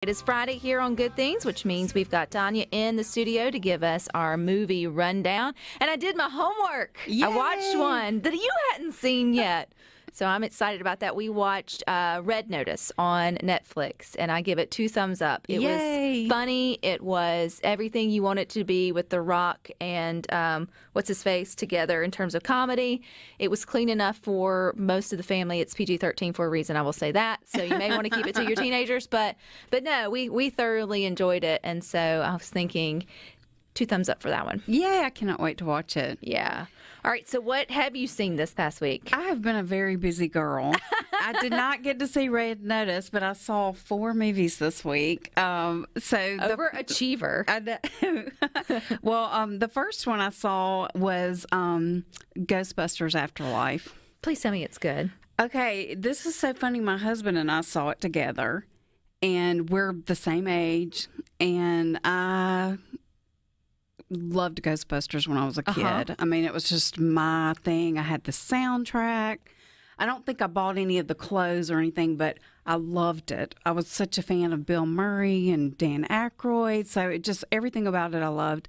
It is Friday here on Good Things, which means we've got Tanya in the studio to give us our movie rundown. And I did my homework. Yay! I watched one that you hadn't seen yet. So I'm excited about that. We watched Red Notice on Netflix, and I give it 2 thumbs up. It Yay! was funny. It was everything you want it to be with The Rock and what's-his-face together in terms of comedy. It was clean enough for most of the family. It's PG-13 for a reason, I will say that. So you may want to keep it to your teenagers. But no, we thoroughly enjoyed it. And so I was thinking 2 thumbs up for that one. Yeah, I cannot wait to watch it. Yeah. All right, so what have you seen this past week? I have been a very busy girl. I did not get to see Red Notice, but I saw 4 movies this week. Overachiever. I know. Well, the first one I saw was Ghostbusters Afterlife. Please tell me it's good. Okay, this is so funny. My husband and I saw it together, and we're the same age, and I loved Ghostbusters when I was a kid. Uh-huh. I mean, it was just my thing. I had the soundtrack. I don't think I bought any of the clothes or anything, but I loved it. I was such a fan of Bill Murray and Dan Aykroyd, so it just everything about it I loved.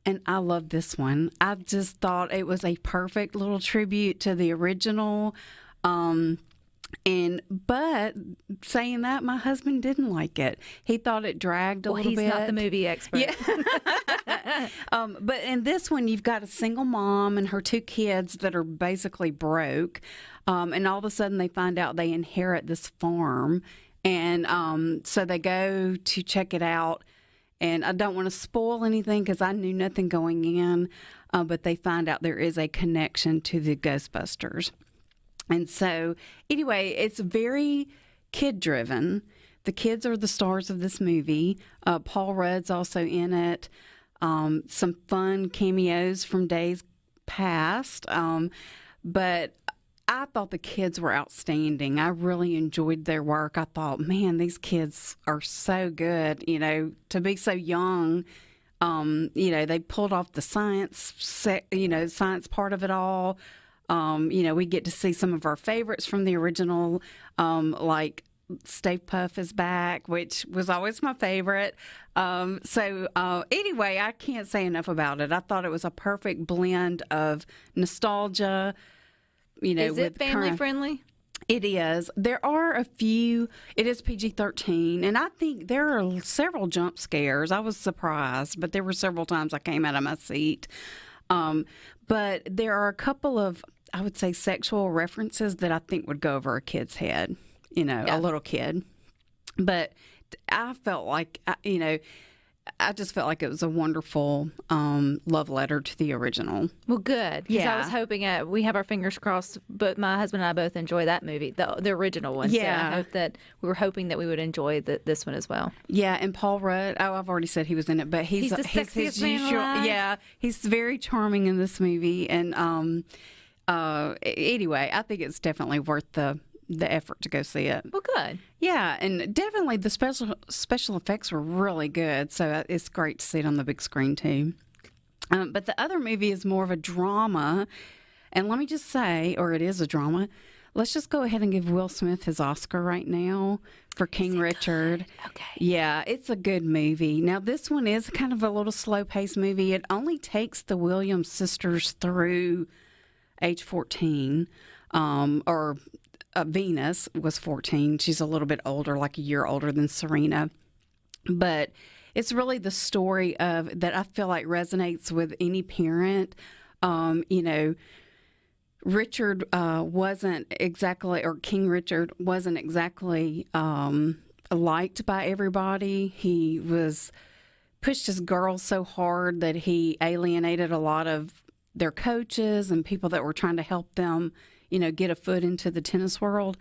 And I loved this one. I just thought it was a perfect little tribute to the original. But saying that, my husband didn't like it. He thought it dragged a little bit. He's not the movie expert. Yeah. But in this one, you've got a single mom and her 2 kids that are basically broke. And all of a sudden, they find out they inherit this farm. And so they go to check it out. And I don't want to spoil anything because I knew nothing going in. But they find out there is a connection to the Ghostbusters. And so, anyway, it's very kid-driven. The kids are the stars of this movie. Paul Rudd's also in it. Some fun cameos from days past. But I thought the kids were outstanding. I really enjoyed their work. I thought, man, these kids are so good, to be so young. They pulled off the science part of it all. We get to see some of our favorites from the original, like Stay Puft is back, which was always my favorite. Anyway, I can't say enough about it. I thought it was a perfect blend of nostalgia. Is it family friendly? It is. There are a few. It is PG-13, and I think there are several jump scares. I was surprised, but there were several times I came out of my seat. But there are a couple of, I would say, sexual references that I think would go over a kid's head, a little kid. But I felt like, I just felt like it was a wonderful love letter to the original. Well, good. Because Yeah. I was hoping, we have our fingers crossed, but my husband and I both enjoy that movie, the original one. Yeah. So I hope that we were hoping that we would enjoy this one as well. Yeah, and Paul Rudd, I've already said he was in it, but he's the sexiest man alive. Yeah, he's very charming in this movie. And anyway, I think it's definitely worth the effort to go see it. Well, good. Yeah, and definitely the special effects were really good, so it's great to see it on the big screen too. But the other movie is more of a drama, and let me just say, or it is a drama, let's just go ahead and give Will Smith his Oscar right now for King Richard. Good? Okay. Yeah, it's a good movie. Now, this one is kind of a little slow-paced movie. It only takes the Williams sisters through age 14, Venus was 14. She's a little bit older, like a year older than Serena. But it's really the story that I feel like resonates with any parent. Richard wasn't exactly, or King Richard wasn't exactly liked by everybody. He pushed his girls so hard that he alienated a lot of their coaches and people that were trying to help them get a foot into the tennis world.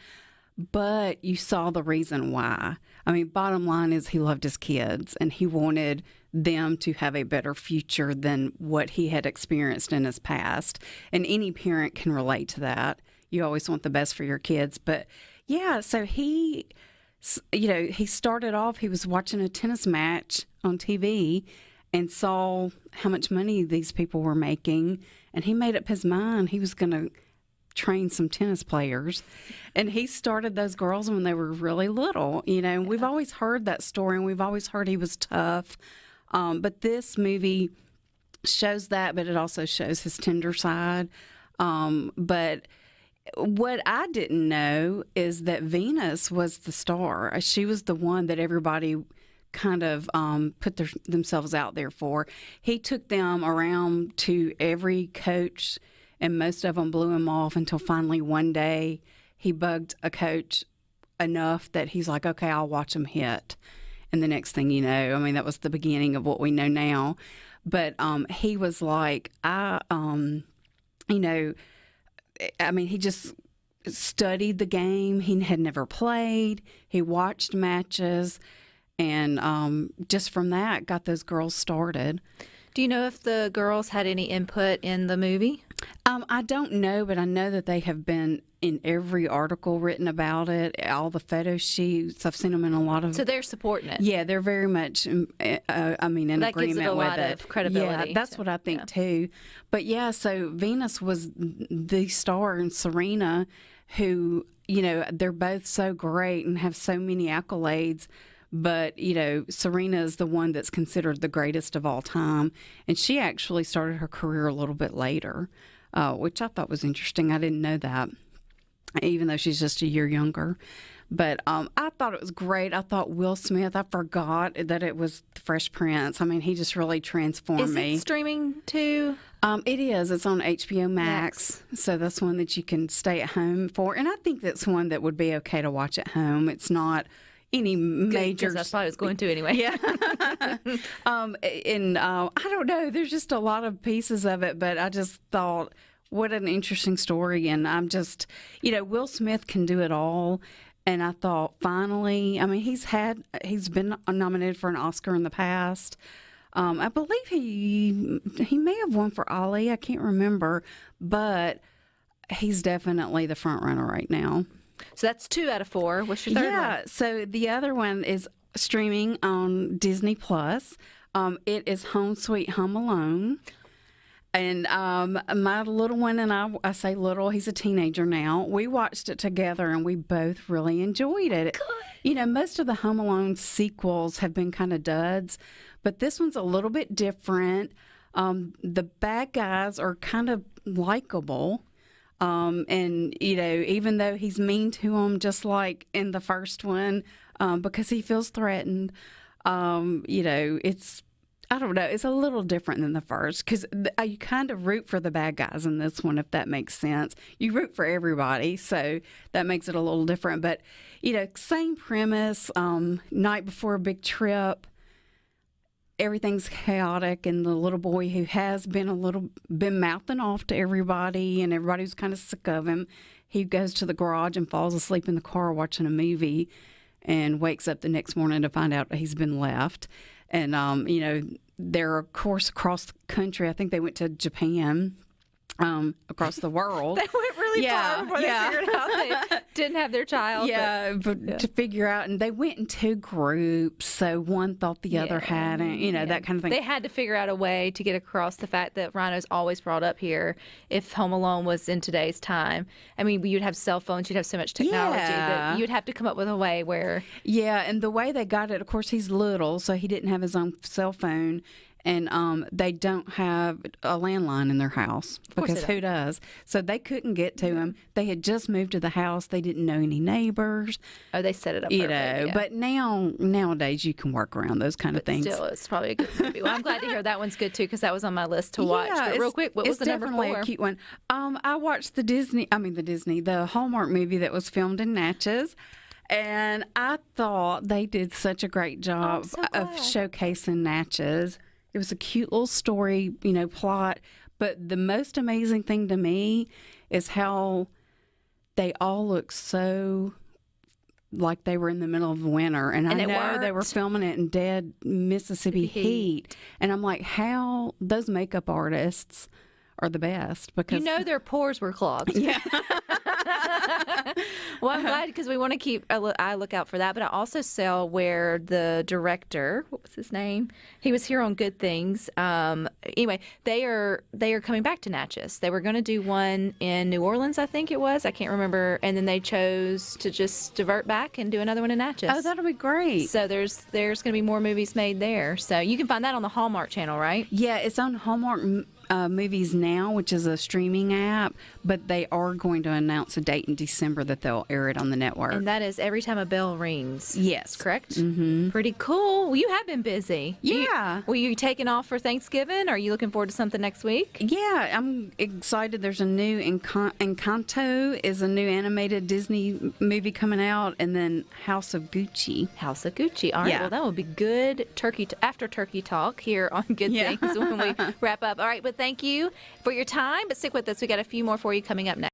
But you saw the reason why. I mean, bottom line is he loved his kids and he wanted them to have a better future than what he had experienced in his past. And any parent can relate to that. You always want the best for your kids. But yeah, so he started off, he was watching a tennis match on TV and saw how much money these people were making. And he made up his mind he was going to train some tennis players. And he started those girls when they were really little, and we've always heard that story, and we've always heard he was tough. But this movie shows that, but it also shows his tender side. But what I didn't know is that Venus was the star. She was the one that everybody kind of put themselves out there for. He took them around to every coach, and most of them blew him off until finally one day he bugged a coach enough that he's like, okay, I'll watch them hit. And the next thing you know, I mean, that was the beginning of what we know now. But he was like, he just studied the game. He had never played. He watched matches. And just from that, got those girls started. Do you know if the girls had any input in the movie? I don't know, but I know that they have been in every article written about it, all the photo shoots. I've seen them in a lot of... So they're supporting it. Yeah, they're very much, in that agreement with it. That gives it a lot of credibility. Yeah, that's what I think, too. But, yeah, so Venus was the star, and Serena, who, they're both so great and have so many accolades. But, Serena is the one that's considered the greatest of all time. And she actually started her career a little bit later, which I thought was interesting. I didn't know that, even though she's just a year younger. But I thought it was great. I thought Will Smith, I forgot that it was the Fresh Prince. I mean, he just really transformed me. Is it streaming too? It is. It's on HBO Max. So that's one that you can stay at home for. And I think that's one that would be okay to watch at home. It's not any major... That's what I was going to anyway. Yeah. I don't know. There's just a lot of pieces of it, but I just thought, what an interesting story. And I'm just, Will Smith can do it all. And I thought, finally, I mean, he's been nominated for an Oscar in the past. I believe he may have won for Ali. I can't remember, but he's definitely the front runner right now. So that's 2 out of 4. What's your third one? Yeah, so the other one is streaming on Disney Plus. It is Home Sweet Home Alone. And my little one and I say little, he's a teenager now. We watched it together and we both really enjoyed it. Good. Most of the Home Alone sequels have been kind of duds, but this one's a little bit different. The bad guys are kind of likable. And, even though he's mean to them, just like in the first one, because he feels threatened, it's, I don't know, it's a little different than the first, because you kind of root for the bad guys in this one, if that makes sense. You root for everybody, so that makes it a little different. But, same premise, night before a big trip. Everything's chaotic, and the little boy who has been mouthing off to everybody, and everybody's kind of sick of him, he goes to the garage and falls asleep in the car watching a movie, and wakes up the next morning to find out that he's been left. And they're of course across the country. I think they went to Japan. Across the world. They went really far before they figured out they didn't have their child. But to figure out, and they went in 2 groups, so one thought the other hadn't, that kind of thing. They had to figure out a way to get across the fact that Rhino's always brought up here if Home Alone was in today's time. I mean, you'd have cell phones, you'd have so much technology that you'd have to come up with a way where... Yeah, and the way they got it, of course, he's little, so he didn't have his own cell phone. And they don't have a landline in their house, because who does? So they couldn't get to him. They had just moved to the house. They didn't know any neighbors. Oh, they set it up perfect, yeah. But nowadays you can work around those kind of things. Still, it's probably a good movie. Well, I'm glad to hear that one's good, too, because that was on my list to watch. But real quick, what was the number 4? It's definitely a cute one. I watched the Hallmark movie that was filmed in Natchez. And I thought they did such a great job of showcasing Natchez. It was a cute little story, plot. But the most amazing thing to me is how they all look so like they were in the middle of winter. And I know they were filming it in dead Mississippi heat. And I'm like, how those makeup artists are the best, because their pores were clogged. Yeah. Well, I'm glad because we want to keep a eye lookout for that. But I also saw where the director, what was his name? He was here on Good Things. Anyway, they are coming back to Natchez. They were going to do one in New Orleans, I think it was. I can't remember. And then they chose to just divert back and do another one in Natchez. Oh, that'll be great. So there's going to be more movies made there. So you can find that on the Hallmark Channel, right? Yeah, it's on Hallmark Movies Now, which is a streaming app, but they are going to announce a date in December that they'll air it on the network. And that is Every Time a Bell Rings. Yes. Correct? Mm-hmm. Pretty cool. Well, you have been busy. Yeah. Were you taking off for Thanksgiving? Are you looking forward to something next week? Yeah, I'm excited. There's a new Encanto is a new animated Disney movie coming out, and then House of Gucci. House of Gucci. All right. Yeah. Well, that will be good after turkey talk here on Good Things when we wrap up. All right. But thank you for your time. But stick with us. We got a few more for you coming up next.